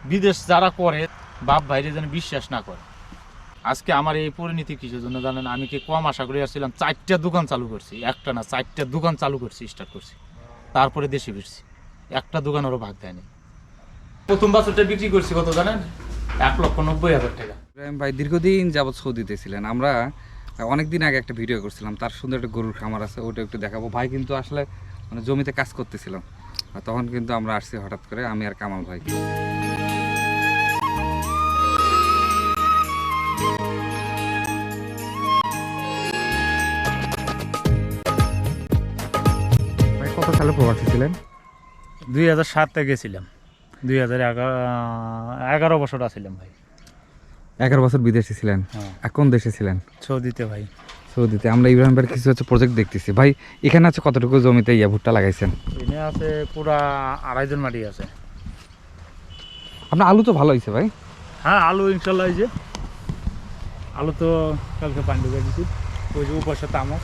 বিদেশ যারা করে বাপ ভাইরে যেন বিশ্বাস না করে। আজকে আমার এই পরিণতি কিসের জন্য জানেন? আমি কি কম আশা করে আসছিলাম, 4টা দোকান চালু করছি, একটা না 4টা দোকান চালু করছি, স্টার্ট করছি, তারপরে দেশে ফিরছি, একটা দোকানেরও ভাগ দেয়নি। প্রথম বছরটা বিক্রি করছি কত জানেন? 1,90,000 টাকা। ইব্রাহিম ভাই দীর্ঘদিন যাবৎ সৌদিতে ছিলেন। আমরা অনেকদিন আগে একটা ভিডিও করছিলাম, তার সুন্দর একটা গরুর খামার আছে, ওটা একটু দেখাবো। ভাই কিন্তু আসলে মানে জমিতে কাজ করতেছিল, তখন কিন্তু আমরা আসছি হঠাৎ করে, আমি আর কামাল ভাই। ভাই কত সালে প্রবাসী ছিলেন? 2007-তে গেছিলাম, 2011 বছর আছিলাম ভাই। 11 বছর বিদেশে ছিলেন। হ্যাঁ। এখন দেশে ছিলেন? সৌদিতে ভাই। সৌদিতে। আমরা ইব্রাহিম ভাইয়ের কিছু প্রজেক্ট দেখতেছি। ভাই এখানে আছে কতটুকু জমিতে ভুট্টা লাগাইছেন? এনে আছে পুরা 2.5 জন মাটি আছে। আপনার আলু তো ভালো হয়েছে ভাই। হ্যাঁ, আলু ইনশাল্লাহ। এই যে আলু তো কালকে পানি ঢুকে দিচ্ছি। ওই যে উপর সাথে তামাক।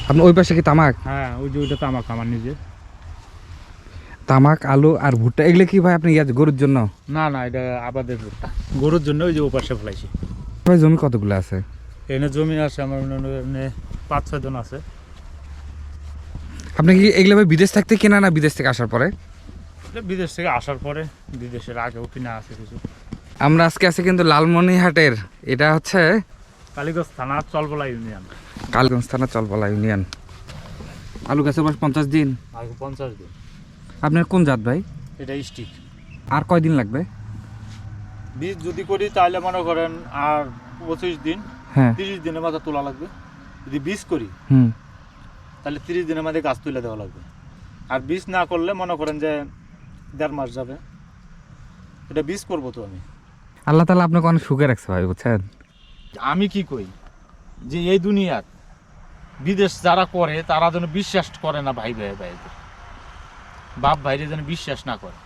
আপনার ওই পাশে কি তামাক? হ্যাঁ, ওই যে ওইটা তামাক আমার নিজে। তামাক, আলু আর ভুট্টা এগুলো কি ভাই আপনি গরুর জন্য? না না, এটা আবাদের ভুট্টা, গরুর জন্য। ওই যে ওপাশে ফেলাইছি। ভাই জমি কতগুলো আছে? এনে জমি আছে আমার 5-6 জন আছে। আপনি কি এগুলো ভাই বিদেশ থাকতে কেনা না বিদেশ থেকে আসার পরে? এটা বিদেশ থেকে আসার পরে, বিদেশের আগেও কিনা আছে কিছু। আমরা আজকে আছি কিন্তু লালমনিরহাটের, এটা হচ্ছে কালীগঞ্জ থানা, চলবলা ইউনিয়ন। কালীগঞ্জ থানা, চলবলা ইউনিয়ন। আলু গাছের বয়স 50 দিন। আগে 50 দিন। আপনার কোন জাত ভাই? এটা স্টিক। আর কয়দিন লাগবে? বীজ যদি করি তাহলে মনে করেন আর 25 দিন, হ্যাঁ 30 দিনের মাঝে তোলা লাগবে। যদি বীজ করি তাহলে 30 দিনের মধ্যে গাছ তুলে দেওয়া লাগবে। আর বীজ না করলে মনে করেন যে 1.5 মাস যাবে। এটা বীজ করবো তো আমি। আল্লাহ তাআলা আপনাকে অনেক সুখে রাখছে ভাই, বুঝছেন? আমি কি কই যে এই দুনিয়ার বিদেশ যারা করে তারা যেন বিশ্বাস করে না ভাই ভাইদের, বাপ ভাইরে যেন বিশ্বাস না করে।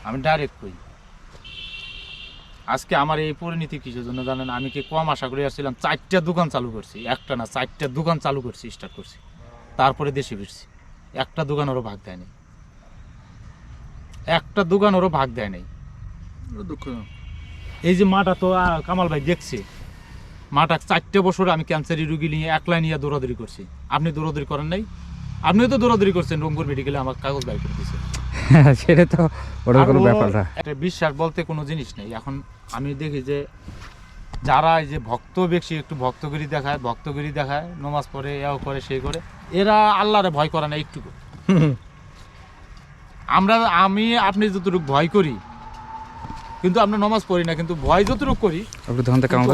আমি ডাইরেক্ট কই। আজকে আমার এই পরিণতি কিসের জন্য জানেন? আমি কি কম আশা করে আসছিলাম, 4টা দোকান চালু করছি, একটা না 4টা দোকান চালু করছি, স্টার্ট করছি, তারপরে দেশে ফিরছি, একটা দোকানেরও ভাগ দেয় নাই, একটা দোকানেরও ভাগ দেয় নাই। দুঃখ। এই যে মাটা তো কামাল ভাই দেখছে, মাটা 4টে বছর আমি ক্যান্সারি রুগী নিয়ে একলাই নিয়ে দৌড়াদৌড়ি করছি। আপনি দৌড়াদৌড়ি করেন নাই? আপনিও তো দৌড়াদৌড়ি করছেন, রংপুর মেডিকেলে আমার কাগজ বাই করে দিয়েছে। সেটা তো ওটার কোনো ব্যাপার না। একটা বিশ্বাস বলতে কোনো জিনিস নেই। এখন আমি দেখি যে যারা এই যে ভক্ত ব্যক্তি একটু ভক্তগিরি দেখায়, নমাজ পড়ে, এও করে, সেই করে, এরা আল্লাহরে ভয় করে না একটুকু। আপনি যতটুকু ভয় করি, কিন্তু আমরা নমাজ পড়ি না, কিন্তু ভয় যতটুকু করি,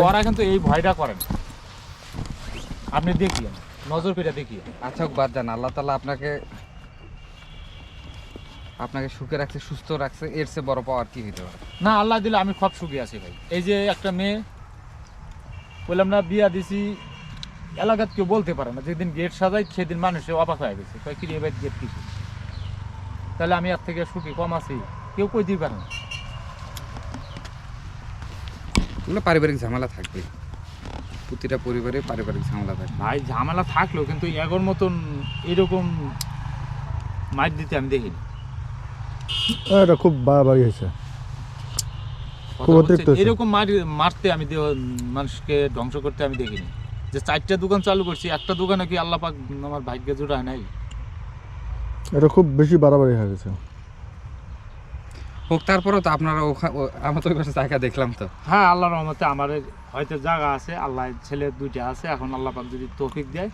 ওরা কিন্তু এই ভয়টা করে না। আপনি দেখিয়েন, নজর করে দেখিয়ে। আচ্ছা বাদ দেন, আল্লাহ তাআলা আপনাকে সুখে রাখছে, সুস্থ রাখছে, এর চেয়ে বড় পাওয়ার কি হইতে পারে? না, আল্লাহ দিলে আমি খুব সুখী আছি ভাই। এই যে একটা মেয়ে বললাম না, বিয়া দিছি, এলাকাত কেউ বলতে পারে না। যেদিন গেট সাজাই সেদিন মানুষে অবাক হয়ে গেছে, কয় কি রে ভাই গেট কিছু। তাহলে আমি এর থেকে সুখী কম আছি? কেউ কই দিতে পারে না। এগুলো পারিবারিক ঝামেলা থাকবে, প্রতিটা পরিবারে পারিবারিক ঝামেলা থাকবে ভাই। ঝামেলা থাকলেও কিন্তু এগোর মতন এরকম মাইর দিতে আমি দেখিনি। এটা খুব বাড়াবাড়ি হয়েছে, এরকম মারতে আমি মানুষকে ধ্বংস করতে আমি দেখিনি। যে 4টা দোকান চালু করছি, একটা দোকানে কি আল্লাহ পাক আমার ভাগ্যে জোড়ায় নাই? এটা খুব বেশি বাড়াবাড়ি হয়ে গেছে। হোক, তারপরেও তো আপনারা আমার তো ওই পাশে জায়গা দেখলাম তো। হ্যাঁ, আল্লাহর রহমতে আমার হয়তো জায়গা আছে, আল্লাহ ছেলে 2টা আছে। এখন আল্লাহ পাক যদি তৌফিক দেয়,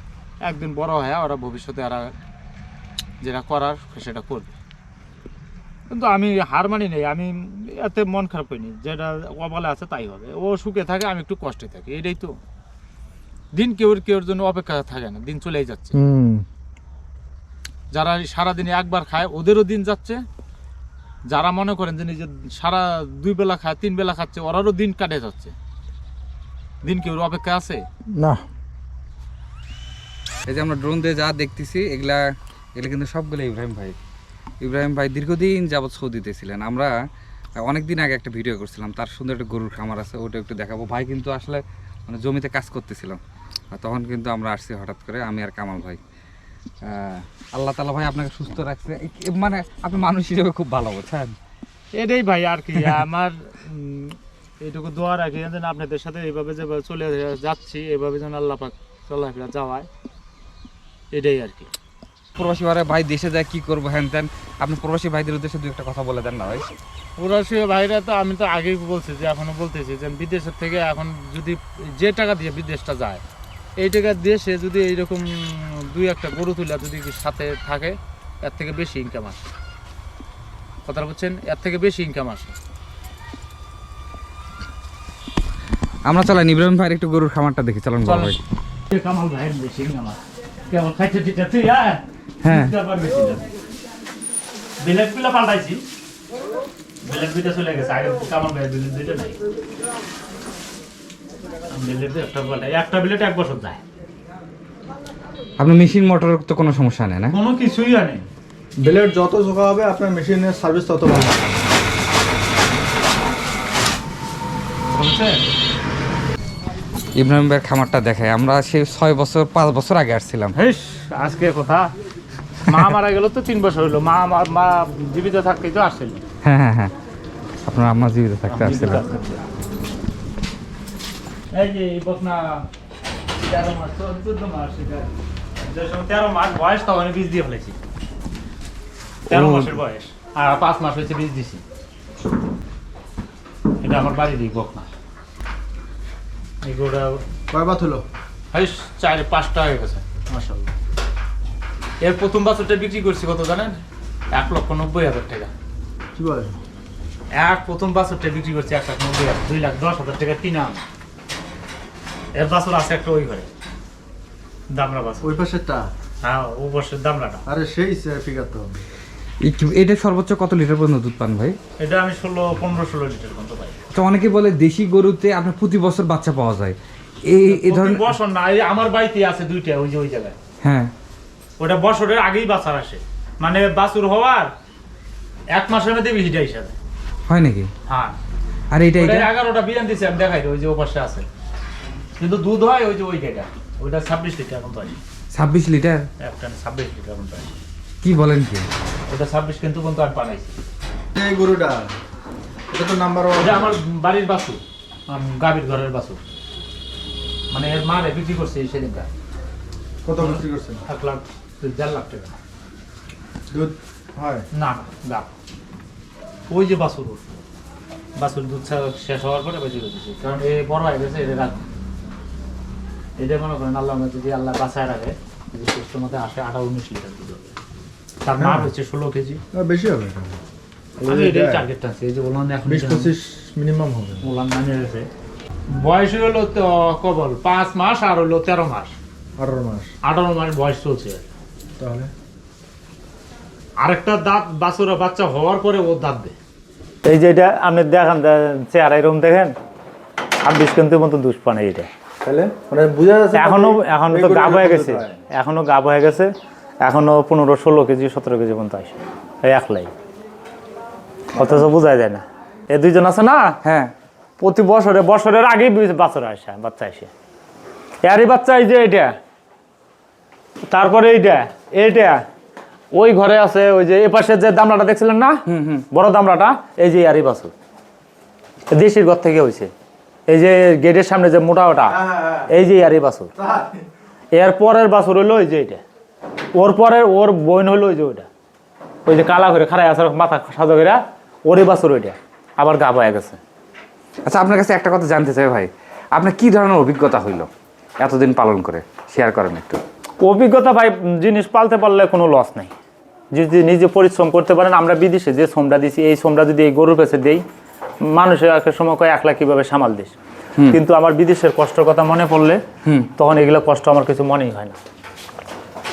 একদিন বড় হয় ওরা ভবিষ্যতে এরা যেটা করার সেটা করবে। কিন্তু আমি হার মানি নেই, আমি এতে মন খারাপ হইনি। যেটা কপালে আছে তাই হবে। ও সুখে থাকে, আমি একটু কষ্টে থাকি, এটাই তো দিন। কেউর জন্য অপেক্ষা থাকে না, দিন চলেই যাচ্ছে। যারা সারাদিনে একবার খায় ওদেরও দিন যাচ্ছে। যারা মনে করেন যে নিজে সারা 2 বেলা খায়, 3 বেলা খাচ্ছে, ওরারও দিন কাটে যাচ্ছে। দিন কেউর অপেক্ষা আছে না। এই যে আমরা ড্রোন দিয়ে যা দেখতেছি, এগুলা কিন্তু সবগুলো ইব্রাহিম ভাই দীর্ঘদিন যাবৎ সৌদিতে ছিলেন। আমরা অনেকদিন আগে একটা ভিডিও করছিলাম, তার সুন্দর একটা গরুর খামার আছে, ওটা একটু দেখাবো। ভাই কিন্তু আসলে মানে জমিতে কাজ করতেছিল, তখন কিন্তু আমরা আসছি হঠাৎ করে, আমি আর কামাল ভাই। আল্লাহ তাআলা ভাই আপনাকে সুস্থ রাখছে, মানে আপনি মানুষ হিসেবে খুব ভালো, বুঝছেন? এটাই ভাই আর কি আমার এইটুকু দোয়া রাখি যেন আপনাদের সাথে এইভাবে যেভাবে চলে যাচ্ছি এভাবে যেন আল্লাহ পাক চলাফেরা যাওয়ায়, এটাই আর কি। প্রবাসী ভাই দেশে যায় কি করবো হ্যান ত্যান, আপনি প্রবাসী ভাইদের উদ্দেশ্যে দু একটা কথা বলে দেন না ভাই। প্রবাসী ভাইরা তো আমি তো আগেই বলছি যে এখনো বলতেছি যে বিদেশের থেকে এখন যদি যে টাকা দিয়ে বিদেশটা যায় এই টাকা দিয়ে সে যদি এইরকম 2-1টা গরু তুলে যদি সাথে থাকে এর থেকে বেশি ইনকাম আসে, কথা বলছেন, এর থেকে বেশি ইনকাম আসে। আমরা চালান ইব্রাহিম ভাইয়ের একটু গরুর খামারটা দেখি, চালান বড় ভাই। কামাল ভাইয়ের বেশি ইনকাম আসে, কেমন খাইতে দিতে তুই হ্যাঁ বিলেট গুলো পাল্টাইছি, বিলেট দুইটা চলে গেছে, আগে কামাল ভাইয়ের বিলেট দুইটা নাই, বিলেট একটা বিলেট 1 বছর যায়। আপনার মেশিন মোটর তো কোনো সমস্যা নেই না? কোনো কিছুই আনে ব্লেড যত চোখা হবে আপনার মেশিনের সার্ভিস তত ভালো হবে। বুঝছেন? ইব্রাহিম ভাইয়ের খামারটা দেখায়, আমরা সে 5 বছর আগে আসছিলাম। হেস আজকে কথা মা মারা গেল তো 3 বছর হলো, মা জীবিত থাকতেই তো আসছিল। হ্যাঁ হ্যাঁ হ্যাঁ, আপনার আম্মা জীবিত থাকতে আসছিলাম। এই যে এই বকনা 13 মাস 14 মাস, এটা যে সময় 13 মাস বয়স তখন বীজ দিয়ে ফেলেছি, 13 মাসের বয়স আর 5 মাস হয়েছে বীজ দিছি। এটা আমার বাড়ি দিই বকনা, এগুলো কয় বাত হলো? হেস 4-5টা হয়ে গেছে মাশাআল্লাহ। এর প্রথম বছরটা বিক্রি করছি কত জানেন? 1,90,000 টাকা। কি বলে? প্রথম বছরটা বিক্রি করছি 1,90,000, 2,10,000 টাকা কিনা। এর বছর আছে একটা ওই ঘরে দামরা বছর, ওই পাশেরটা? হ্যাঁ ও বছর দামরাটা। আরে সেই ফিগার তো। এটা সর্বোচ্চ কত লিটার পর্যন্ত দুধ পান ভাই? এটা আমি 15-16 লিটার পর্যন্ত পাই। তো অনেকে বলে দেশি গরুতে আপনার প্রতি বছর বাচ্চা পাওয়া যায়, এই ধরনের বছর না, এই আমার বাড়িতে আছে 2টা ওই যে ওই জায়গায়। হ্যাঁ, ওটা বছরের আগেই বাছার আসে, মানে বাছুর হওয়ার 1 মাসের মধ্যে বিহিটা হিসাবে হয় নাকি? হ্যাঁ। আর এটা 11টা বিয়ান দিছে, আমি দেখাই ওই যে ও পাশে আছে, কিন্তু দুধ হয় ওই যে ওই জায়গা, ওইটা 26 লিটার এখন পাই। 26 লিটার? একটা 26 লিটার এখন পাই। কি বলেন কি? ওটা 26 কিন্তু পর্যন্ত আমি পাঠাইছি। এই গরুটা এটা তো নাম্বার 1। এটা আমার বাড়ির বাছুর, গাভীর ঘরের বাছুর, মানে এর মারে বিক্রি করছে সেদিনটা। কত বিক্রি করছেন? 1,00,000-1,50,000 টাকা দুধ হয় না গাভ। ওই যে বাছুর দুধ শেষ হওয়ার পরে বেঁচে গেছে, কারণ এ বড় হয়ে গেছে, এটা রাখবে। এটা মনে করেন আল্লাহ যদি আল্লাহ বাঁচায় রাখে, যদি সুস্থ মধ্যে আসে 18-19 লিটার দুধ হবে। তার মার হচ্ছে 16 কেজি। বেশি হবে এটা। আমি এটাই টার্গেটটা আছে, এই যে বললাম এখন 20-25 মিনিমাম হবে। বললাম মানে গেছে। বয়স হলো তো কবল 5 মাস আর হলো 13 মাস, 18 মাস। 18 মাস বয়স চলছে। তাহলে আরেকটা দাঁত বাছুরা বাচ্চা হওয়ার পরে ও দাঁত দেয়। এই যে এটা আপনি দেখেন চেহারা এরকম দেখেন, 26 কিন্তু মতো দুষ পান এটা। তাহলে মানে বুঝা যাচ্ছে এখনো তো গাব হয়ে গেছে, এখনো গাব হয়ে গেছে, এখনো 15-16 কেজি 17 কেজি পর্যন্ত আসে এই একলাই, অথচ বোঝা যায় না। এই দুইজন আছে না, হ্যাঁ, প্রতি বছরের আগেই বাচ্চা আসে। এরই বাচ্চা এই যে এটা, তারপরে এইটা ওই ঘরে আছে, ওই যে এপাশে যে দামড়াটা দেখছিলেন না, বড় দামড়াটা, এই যে এরই বাছুর দেশির ঘর থেকে হয়েছে। এই যে গেটের সামনে যে মোটা ওটা, এই যে এরই বাছুর। এর পরের বাছুর হইলো ওই যে এটা, ওর বোন হইলো ওই যে ওইটা, ওই যে কালা করে খাড়াই আছে মাথা সাজা করে, ওরই বাছুর ওইটা, আবার গা হয়ে গেছে। আচ্ছা আপনার কাছে একটা কথা জানতে চাই ভাই, আপনার কি ধরনের অভিজ্ঞতা হইলো এতদিন পালন করে, শেয়ার করেন একটু। অভিজ্ঞতা ভাই, জিনিস পালতে পারলে কোনো লস নাই, যদি নিজে পরিশ্রম করতে পারেন। আমরা বিদেশে যে শ্রমটা দিছি, এই শ্রমটা যদি এই গরুর পেছে দেই, মানুষের একটা সময় কয় একলা কিভাবে সামাল দিস, কিন্তু আমার বিদেশের কষ্টের কথা মনে পড়লে তখন এগুলো কষ্ট আমার কিছু মনেই হয় না,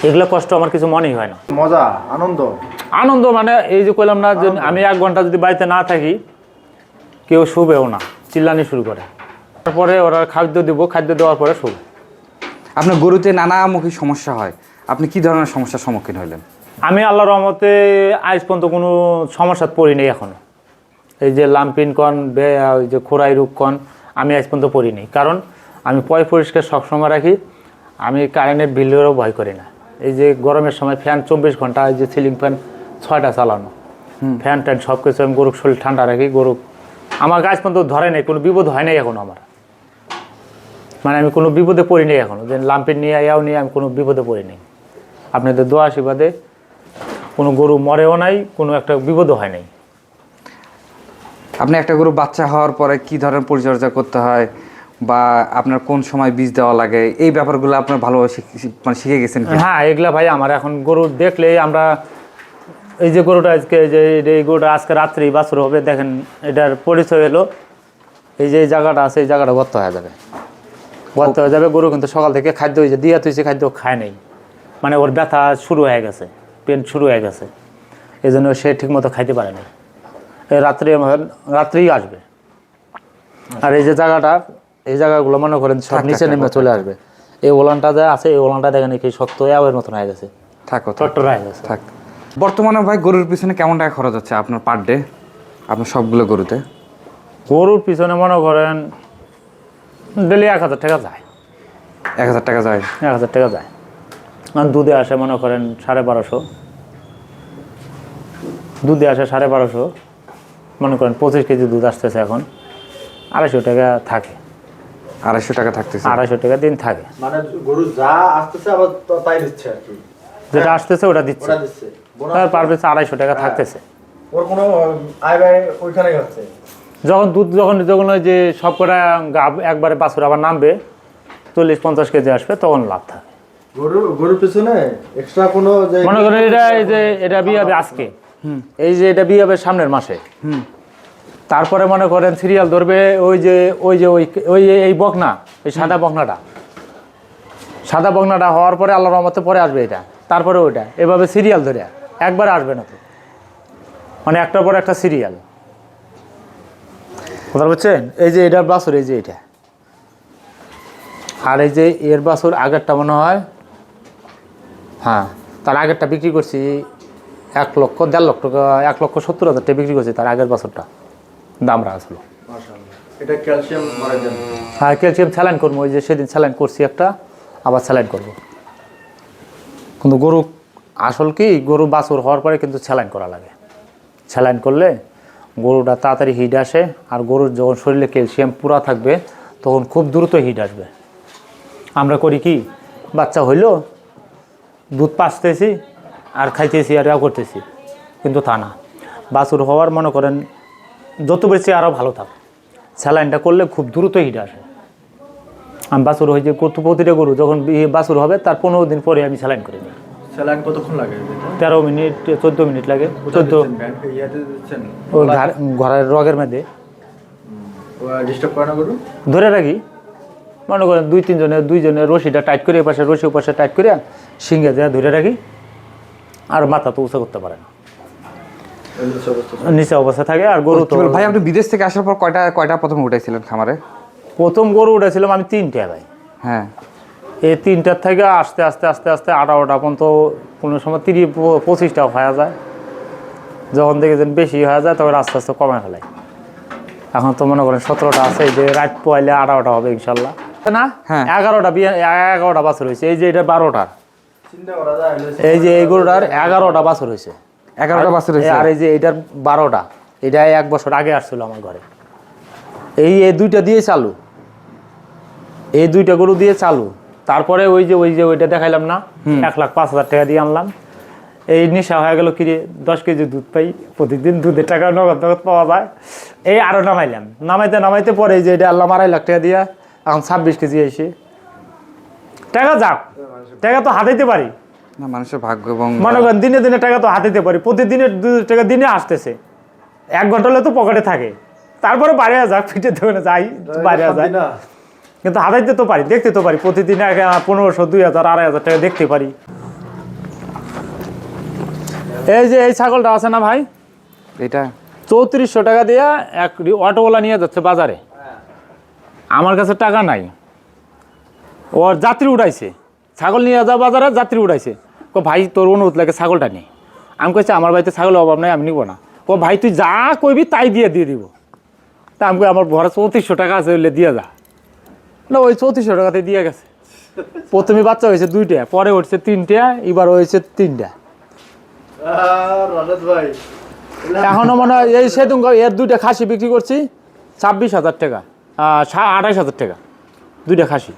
এগুলো কষ্ট আমার কিছু মনেই হয় না। মজা আনন্দ মানে এই যে কইলাম না যে আমি 1 ঘন্টা যদি বাড়িতে না থাকি, কেউ শুবেও না, চিল্লানি শুরু করে, তারপরে ওরা খাদ্য দিব, খাদ্য দেওয়ার পরে শুবে। আপনার গরুতে নানামুখী সমস্যা হয়, আপনি কি ধরনের সমস্যার সম্মুখীন হইলেন? আমি আল্লাহর রহমতে আজ পর্যন্ত কোনো সমস্যাত পড়িনি এখনো। এই যে লাম্পিন কন, ওই যে খোরাই রোগ কন, আমি আজ পর্যন্ত পড়িনি, কারণ আমি পরিষ্কার সবসময় রাখি। আমি কারেন্টের বিলেরও ভয় করি না। এই যে গরমের সময় ফ্যান 24 ঘন্টা, এই যে সিলিং ফ্যান 6টা চালানো, ফ্যান ট্যান সব কিছু আমি গরুর শরীর ঠান্ডা রাখি। গরু আমার গাছ পর্যন্ত ধরে নেই, কোনো বিপদ হয় নাই এখন আমার, মানে আমি কোনো বিপদে পড়ি নাই এখনো, যে লাম্পের নিয়ে ইয়াও নিয়ে আমি কোনো বিপদে পড়ি নাই। আপনাদের দোয়া আশীর্বাদে কোনো গরু মরেও নাই, কোনো একটা বিপদও হয় নাই। আপনি একটা গরু বাচ্চা হওয়ার পরে কি ধরনের পরিচর্যা করতে হয় বা আপনার কোন সময় বীজ দেওয়া লাগে, এই ব্যাপারগুলো আপনার ভালোভাবে মানে শিখে গেছেন কি? হ্যাঁ, এগুলা ভাই আমার এখন গরু দেখলেই আমরা, এই যে গরুটা আজকে, যে এই গরুটা আজকে রাত্রি বাছুর হবে, দেখেন এটার পরিচয় হলো এই যে এই জায়গাটা আছে, এই জায়গাটা গর্ত হয়ে যাবে, গর্ত হয়ে যাবে। গরু কিন্তু সকাল থেকে খাদ্য হয়েছে দিয়া তুইছে, খাদ্য খায় নাই, মানে ওর ব্যথা শুরু হয়ে গেছে, পেন শুরু হয়ে গেছে, এই জন্য সে ঠিকমতো খাইতে পারে না। এই রাত্রেই আসবে। আর এই যে জায়গাটা, এই জায়গাগুলো মনে করেন সব নিচে নেমে চলে আসবে। এই ওলানটা যা আছে, এই ওলানটা দেখেন কি শক্ত এর মতন হয়ে গেছে, থাকো টট্টর হয়ে গেছে। থাক। বর্তমানে ভাই গরুর পিছনে কেমন টাকা খরচ হচ্ছে আপনার পার ডে, আপনার সবগুলো গরুতে? গরুর পিছনে মনে করেন ডেলি 1000 টাকা যায়। 1000 টাকা যায়? 1000 টাকা যায়। আর দুধে আসে মনে করেন 1250, দুধে আসে 1250, মনে করেন 25 কেজি দুধ আসতেছে এখন, 250 টাকা থাকে। 250 টাকা থাকতেছে? 250 টাকা দিন থাকে, মানে গরু যা আসতেছে আবার তাই দিচ্ছে আর কি, যেটা আসতেছে ওটা দিচ্ছে, ওটা দিচ্ছে। তার পার পিছু 250 টাকা থাকতেছে। ওর কোনো আয় ব্যয় ওইখানেই হচ্ছে। যখন দুধ যখন ওই যে সব কটা একবারে বাছুর আবার নামবে, 40-50 কেজি আসবে, তখন লাভ থাকে। গরুর পিছনে এক্সট্রা কোনো যে মনে করেন এটা, এই যে এটা বিয়ে হবে আজকে, এই যে এটা বিয়ে হবে সামনের মাসে, তারপরে মনে করেন সিরিয়াল ধরবে ওই এই বকনা, এই সাদা বকনাটা হওয়ার পরে আল্লাহর রহমতে পরে আসবে এটা, তারপরে ওইটা, এভাবে সিরিয়াল ধরে একবারে আসবে না তো, মানে একটার পর একটা সিরিয়াল। কথা বলছেন? এই যে এটার বাছুর, এই যে এটা, আর এই যে এর বাছুর আগেরটা মনে হয়, হ্যাঁ তার আগেরটা বিক্রি করছি 1,00,000, 1.5 টাকা, 1,70,000 টাকা বিক্রি করছি তার আগের বছরটা, দাম রাখছিল। এটা ক্যালসিয়াম মারার জন্য। হ্যাঁ, ক্যালসিয়াম স্যালাইন করবো, ওই যে সেদিন স্যালাইন করছি একটা, আবার স্যালাইন করবো। কিন্তু গরু আসল কি, গরু বাছুর হওয়ার পরে কিন্তু স্যালাইন করা লাগে। স্যালাইন করলে গরুটা তাড়াতাড়ি হিট আসে, আর গরুর যখন শরীরে ক্যালসিয়াম পুরা থাকবে তখন খুব দ্রুত হিট আসবে। আমরা করি কি, বাচ্চা হইলো দুধ পাচ্তেছি আর খাইতেছি আর ইয়া করতেছি, কিন্তু তা না। বাছুর হওয়ার মনে করেন যত বেশি আরও ভালো থাকে, স্যালাইনটা করলে খুব দ্রুত হিট আসে। আমি বাছুর হয়ে যে প্রতিটা গরু যখন বাছুর হবে তার 15 দিন পরে আমি স্যালাইন করে নিই। স্যালাইন কতক্ষণ লাগে? 13 মিনিট 14 মিনিট লাগে। 14 ওই ঘরের রগের মধ্যে ডিস্টার্ব করে না গরু? ধরে রাখি, মনে করেন 2-3 জনে রশিটা টাইট করে, এপাশে রশি ওপাশে টাইট করে সিঙ্গে দেওয়া ধরে রাখি, আর মাথা তো উঁচা করতে পারে না, নিচে অবস্থা থাকে। আর গরু তো ভাই আপনি বিদেশ থেকে আসার পর কয়টা প্রথমে উঠাইছিলেন খামারে? প্রথম গরু উঠেছিলাম আমি 3টা ভাই। হ্যাঁ, এই 3টার থেকে আস্তে আস্তে 18টা পর্যন্ত, কোনো সময় 30-25টাও হয়ে যায়। যখন দেখেছেন বেশি হয়ে যায় তখন আস্তে আস্তে কমে ফেলাই। এখন তো মনে করেন 17টা আছে, এই যে রাত পোয়াইলে 18টা হবে ইনশাল্লাহ, না 11টা বাছুর হয়েছে। এই যে এটা 12টার, এই যে এই গরুটার 11টা বাছুর হয়েছে। 11টা বাছুর হয়েছে। আর এই যে এইটার 12টা, এটা 1 বছর আগে আসছিল আমার ঘরে। এই 2টা দিয়ে চালু, এই 2টা গরু দিয়ে চালু। তারপরে ওই যে ওইটা দেখাইলাম না, 1,05,000 টাকা দিয়ে আনলাম। এই নেশা হয়ে গেল, কিরে 10 কেজি দুধ পাই প্রতিদিন, দুধের টাকা নগদ পাওয়া যায়। এই আরও নামাইতে পরে এই যে এটা আনলাম 2.5 লাখ টাকা দিয়া, এখন 26 কেজি এসে টাকা যাক, টাকা তো হাতাইতে পারি না, মানুষের ভাগ্য। এবং মনে করেন দিনে দিনে টাকা তো হাতাইতে পারি, প্রতিদিনের 2 টাকা দিনে আসতেছে, 1 ঘন্টা হলে তো পকেটে থাকে। তারপরে বাইরে যাক, ফিটে দোকানে যাই, বাইরে যায়, কিন্তু হাতাইতে তো পারি, দেখতে তো পারি, প্রতিদিন 1500, 2000, 2500 টাকা দেখতে পারি। এই যে এই ছাগলটা আছে না ভাই, এটা 3400 টাকা দিয়ে এক অটোওয়ালা নিয়ে যাচ্ছে বাজারে, আমার কাছে টাকা নাই, ওর যাত্রী উঠাইছে, ছাগল নিয়ে যা বাজারে, যাত্রী উঠাইছে। ভাই তোর অনুরোধ লাগে ছাগলটা নেই। আমি কইছি আমার বাড়িতে ছাগলের অভাব নাই, আমি নিব না। ভাই তুই যা কইবি তাই দিয়ে দিব। তা আমি আমার ঘরে 3400 টাকা আছে, ওইলে দিয়ে যা। না, ওই 3400 টাকাতে দিয়ে গেছে। প্রথমে বাচ্চা হয়েছে 2টা, পরে উঠছে 3টা, এবার হয়েছে 3টা। রাজত ভাই এখনো মনে হয় এই সেদিন এর 2টা খাসি বিক্রি করছি 26,000 টাকা, 28,000 টাকা 2টা খাসি।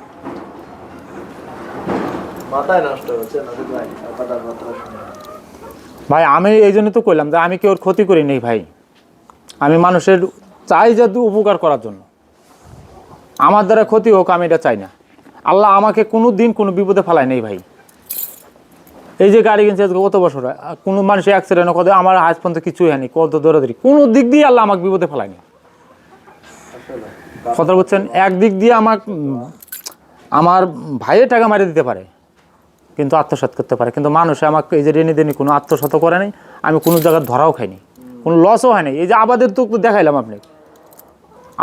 মাথায় নষ্ট হচ্ছে নাকি ভাই আপনার কথা শুনে? ভাই আমি এই জন্য তো কইলাম যে আমি কেউ ক্ষতি করি নেই ভাই, আমি মানুষের চাই যে উপকার করার জন্য, আমার দ্বারা ক্ষতি হোক আমি এটা চাই না। আল্লাহ আমাকে কোনো দিন কোনো বিপদে ফেলায় নেই ভাই। এই যে গাড়ি কিনছে আজকে কত বছর হয়, কোনো মানুষের অ্যাক্সিডেন্ট কত, আমার আজ পর্যন্ত কিছুই হয়নি, কত দৌড়াদৌড়ি, কোনো দিক দিয়ে আল্লাহ আমাকে বিপদে ফেলায়নি। কথা বলছেন, একদিক দিয়ে আমার ভাইয়ের টাকা মারিয়ে দিতে পারে কিন্তু আত্মসাৎ করতে পারে, কিন্তু মানুষে আমাকে এই যে রেনি দেনি কোনো আত্মসাৎ করে নাই, আমি কোনো জায়গায় ধরাও খাইনি, কোনো লসও হয় নাই। এই যে আবাদের তো দেখাইলাম আপনি,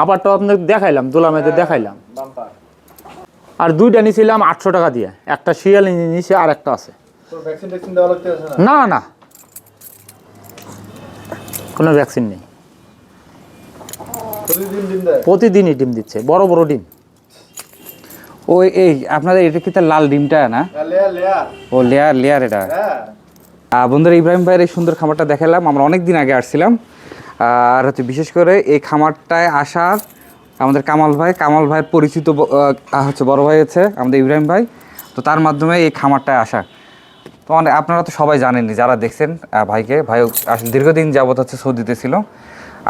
আবারটাও আপনাকে দেখাইলাম, দোলামেতে দেখাইলাম, আর 2টা নিয়েছিলাম 800 টাকা দিয়ে, একটা শিয়াল নিয়েছে আর একটা আছে। ভ্যাকসিন ট্যাকসিন দেওয়া লাগতে আছে না? না না, কোনো ভ্যাকসিন নেই, প্রতিদিন ডিম দেয়? প্রতিদিনই ডিম দিচ্ছে, বড় বড় ডিম। ওই এই আপনাদের এটা কি তার লাল ডিমটা না? Layer layer. ও লেয়ার লেয়ার এটা। হ্যাঁ বন্ধুরা, ইব্রাহিম ভাইয়ের এই সুন্দর খামারটা দেখালাম, আমরা অনেক দিন আগে আসছিলাম। আর হচ্ছে বিশেষ করে এই খামারটায় আসার আমাদের কামাল ভাইয়ের পরিচিত হচ্ছে বড় ভাই আছে আমাদের ইব্রাহিম ভাই, তো তার মাধ্যমে এই খামারটায় আসা। তো আপনারা তো সবাই জানেনই যারা দেখছেন ভাইকে, ভাই আসলে দীর্ঘদিন যাবত হচ্ছে সৌদিতে ছিল।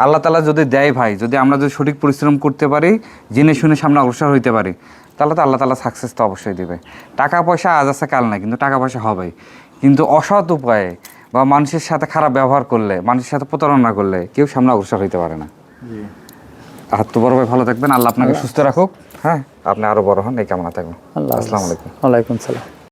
আল্লাহ তাআলা যদি দেয় ভাই, যদি আমরা যদি সঠিক পরিশ্রম করতে পারি, জেনে শুনে সামনে অগ্রসর হইতে পারি, তাহলে তো আল্লাহ তাআলা সাকসেস তো অবশ্যই দেবে। টাকা পয়সা আজ আছে কাল নাই, কিন্তু টাকা পয়সা হবেই, কিন্তু অসৎ উপায়ে বা মানুষের সাথে খারাপ ব্যবহার করলে, মানুষের সাথে প্রতারণা করলে কেউ সামনে অগ্রসর হইতে পারে না। আর তো বড় ভাই ভালো থাকবেন, আল্লাহ আপনাকে সুস্থ রাখুক, হ্যাঁ আপনি আরো বড় হন, এই কামনা থাকবেন। আল্লাহ, আসসালামু আলাইকুম। ওয়ালাইকুম সালাম।